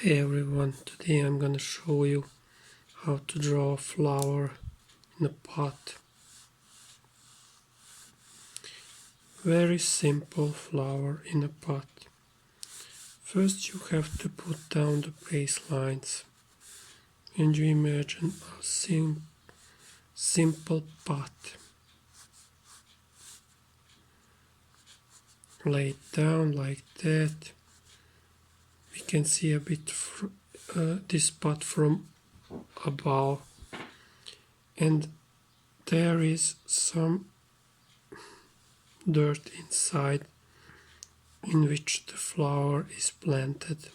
Hey everyone, today I'm gonna show you how to draw a flower in a pot. Very simple flower in a pot. First you have to put down the baselines and you imagine a simple pot. Lay it down like that. We can see a bit this pot from above, and there is some dirt inside in which the flower is planted.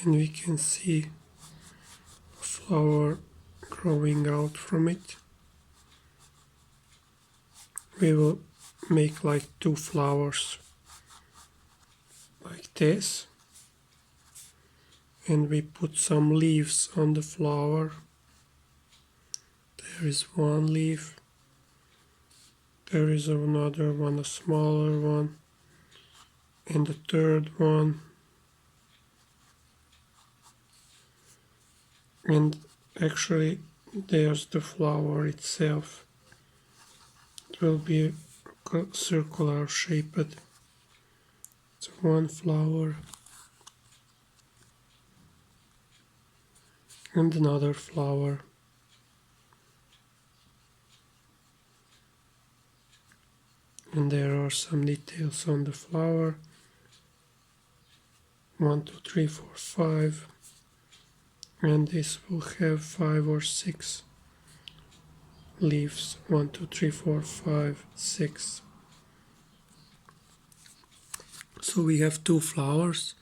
Then we can see a flower growing out from it. We will make like two flowers like this, and we put some leaves on the flower. There is one leaf, there is another one, a smaller one, and a third one, and actually there's the flower itself. It will be circular shaped. It's one flower and another flower. And there are some details on the flower. 1, 2, 3, 4, 5. And this will have 5 or 6 leaves. 1, 2, 3, 4, 5, 6. So we have two flowers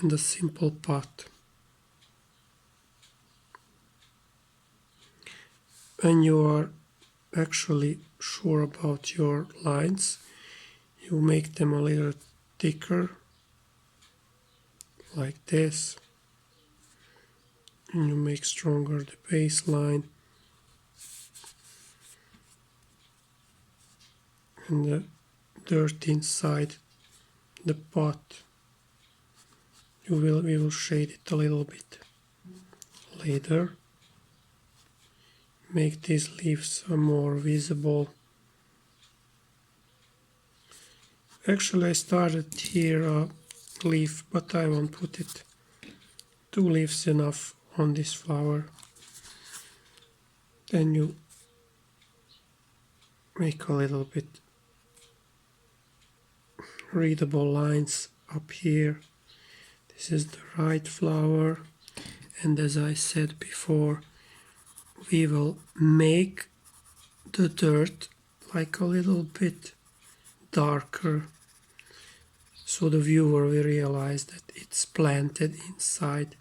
and a simple pot. When you are actually sure about your lines, you make them a little thicker, like this, and you make stronger the baseline, and the dirt inside the pot, we will shade it a little bit later. Make these leaves more visible. Actually I started here a leaf, but I won't put it. 2 leaves enough on this flower. Then you make a little bit readable lines up here. This is the right flower, and as I said before, we will make the dirt like a little bit darker, so the viewer will realize that it's planted inside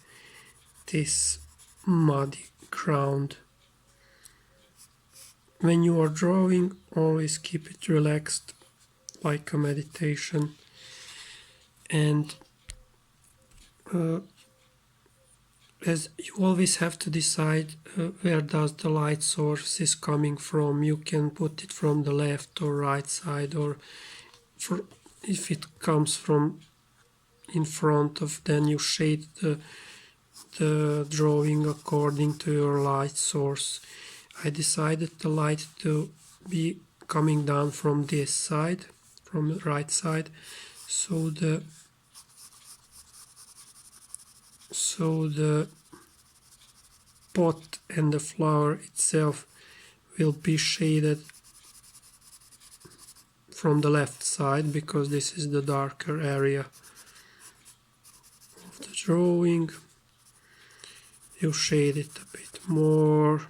this muddy ground. When you are drawing, always keep it relaxed, like a meditation, and as you always have to decide where does the light source is coming from. You can put it from the left or right side, or if it comes from in front of, then you shade the drawing according to your light source. I decided the light to be coming down from this side, from the right side, so the pot and the flower itself will be shaded from the left side, because this is the darker area of the drawing. You shade it a bit more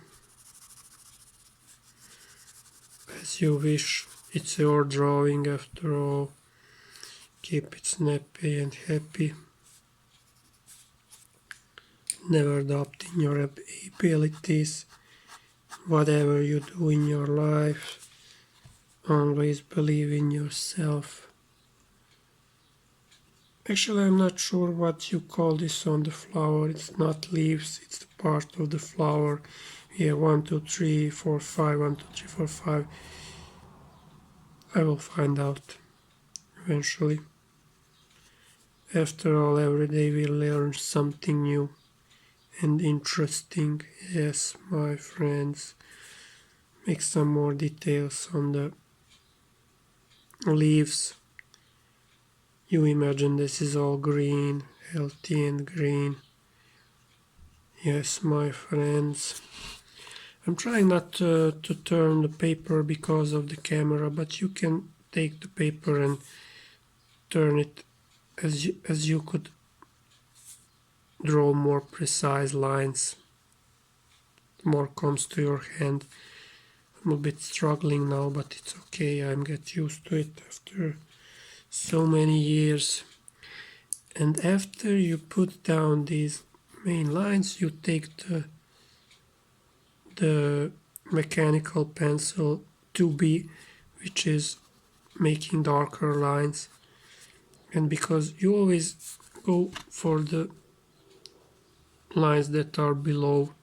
as you wish. It's your drawing after all. Keep it snappy and happy. Never doubt in your abilities. Whatever you do in your life, always believe in yourself. Actually, I'm not sure what you call this on the flower. It's not leaves, it's the part of the flower. Here, 1, 2, 3, 4, 5, 1, 2, 3, 4, 5. I will find out eventually. After all, every day we learn something new and interesting. Yes, my friends. Make some more details on the leaves. You imagine this is all green, healthy and green. Yes, my friends. I'm trying not to turn the paper because of the camera, but you can take the paper and turn it as you could draw more precise lines. More comes to your hand. I'm a bit struggling now, but it's okay. I'm get used to it after so many years. And after you put down these main lines, you take the mechanical pencil 2B, which is making darker lines. And because you always go for the lines that are below,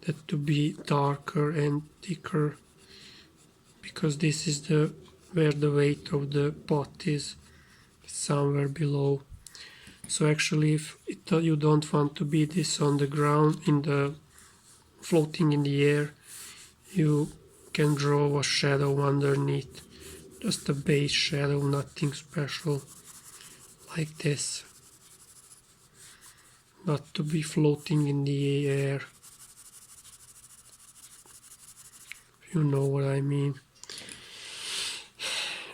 that to be darker and thicker, because this is the where the weight of the pot is, somewhere below. So actually, if you don't want to be this on the ground, in the floating in the air, you can draw a shadow underneath, just a base shadow, nothing special, like this, not to be floating in the air, if you know what I mean.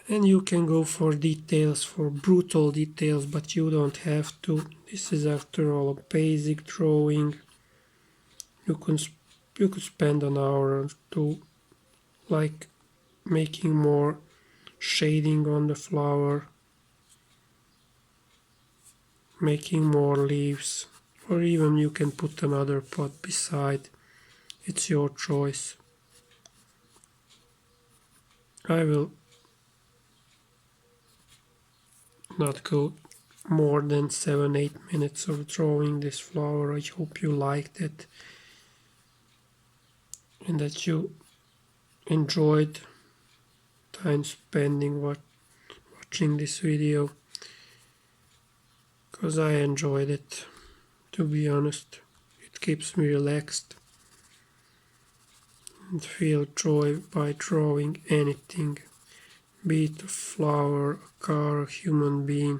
And you can go for details, for brutal details, but you don't have to. This is after all a basic drawing. You could spend an hour or two, like making more shading on the flower, making more leaves, or even you can put another pot beside. It's your choice. I will not go more than 7-8 minutes of drawing this flower. I hope you liked it and that you enjoyed time spending watching this video, because I enjoyed it, to be honest. It keeps me relaxed and feel joy by drawing anything, be it a flower, a car, a human being,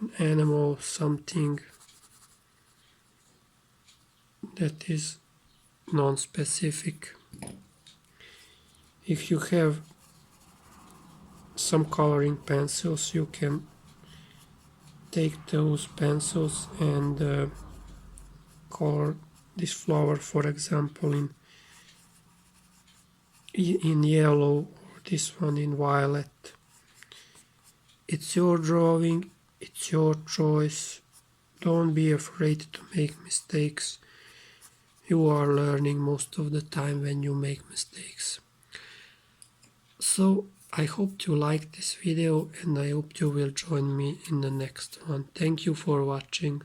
an animal, something that is non-specific. If you have some coloring pencils, you can take those pencils and color this flower, for example, in yellow, or this one in violet. It's your drawing, it's your choice. Don't be afraid to make mistakes. You are learning most of the time when you make mistakes. So I hope you liked this video, and I hope you will join me in the next one. Thank you for watching.